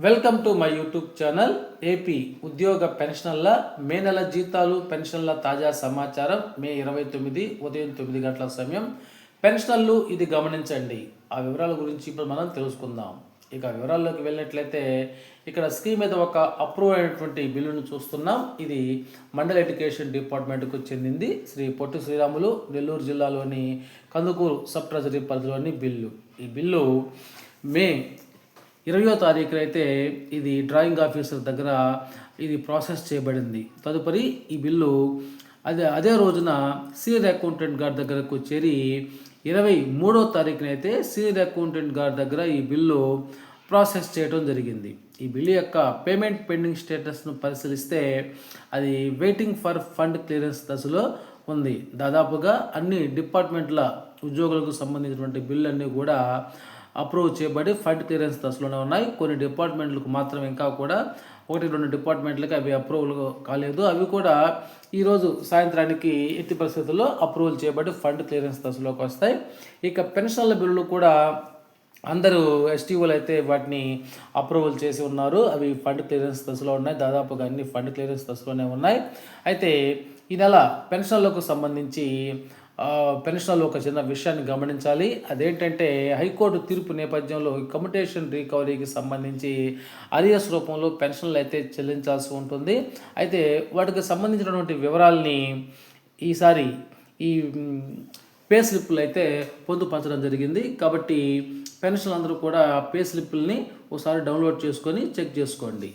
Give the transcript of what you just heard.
Welcome to my YouTube channel. AP ఉద్యోగ పెన్షనర్ల మే నెల జీతాలు పెన్షన్ల తాజా సమాచారం. మే 29 ఉదయం 9 గంటల సమయం. పెన్షనర్లు ఇది గమనించండి. ఆ వివరాల గురించి ఇప్పుడు మనం తెలుసుకుందాం. ఇక వివరాల్లోకి వెళ్ళినట్లయితే ఇక్కడ స్క్రీన్ మీద ఒక అప్రూవ్ అయినటువంటి బిల్లును చూస్తున్నాం. ఇది మండల ఎడ్యుకేషన్ డిపార్ట్మెంట్కు చెందింది. శ్రీ పొట్టి శ్రీరాములు, నెల్లూరు జిల్లాలోని కందుకూరు సబ్ ట్రెజరీ పరిధిలోని బిల్లు. ఈ బిల్లు మే 20వ తారీఖున అయితే ఇది డ్రాయింగ్ ఆఫీసర్ దగ్గర ఇది ప్రాసెస్ చేయబడింది. తదుపరి ఈ బిల్లు అదే రోజున సీనియర్ అకౌంటెంట్ గారి దగ్గరకు చేరి 23వ తారీఖున అయితే సీనియర్ అకౌంటెంట్ గారి దగ్గర ఈ బిల్లు ప్రాసెస్ చేయడం జరిగింది. ఈ బిల్లు యొక్క పేమెంట్ పెండింగ్ స్టేటస్ను పరిశీలిస్తే అది వెయిటింగ్ ఫర్ ఫండ్ క్లియరెన్స్ దశలో ఉంది. దాదాపుగా అన్ని డిపార్ట్మెంట్ల ఉద్యోగులకు సంబంధించినటువంటి బిల్లు అన్నీ కూడా అప్రూవ్ చేయబడి ఫండ్ క్లియరెన్స్ దశలోనే ఉన్నాయి. కొన్ని డిపార్ట్మెంట్లకు మాత్రం ఇంకా కూడా 1-2 డిపార్ట్మెంట్లకి అవి అప్రూవల్ కాలేదు. అవి కూడా ఈరోజు సాయంత్రానికి ఎట్టి పరిస్థితుల్లో అప్రూవల్ చేయబడి ఫండ్ క్లియరెన్స్ దశలోకి వస్తాయి. ఇక పెన్షన్ల బిల్లులు కూడా అందరూ ఎస్టీఓలు అయితే వాటిని అప్రూవల్ చేసి ఉన్నారు. అవి ఫండ్ క్లియరెన్స్ దశలో ఉన్నాయి. దాదాపుగా అన్ని ఫండ్ క్లియరెన్స్ దశలోనే ఉన్నాయి. అయితే ఈ నెల పెన్షన్లకు సంబంధించి పెన్షన్లో ఒక చిన్న విషయాన్ని గమనించాలి. అదేంటంటే హైకోర్టు తీర్పు నేపథ్యంలో కమ్యుటేషన్ రికవరీకి సంబంధించి అరియర్స్ రూపంలో పెన్షన్లు అయితే చెల్లించాల్సి ఉంటుంది. అయితే వాటికి సంబంధించినటువంటి వివరాలని ఈసారి ఈ పే స్లిప్లు అయితే పొందుపరచడం జరిగింది. కాబట్టి పెన్షన్లు అందరూ కూడా పే స్లిప్లని ఒకసారి డౌన్లోడ్ చేసుకొని చెక్ చేసుకోండి.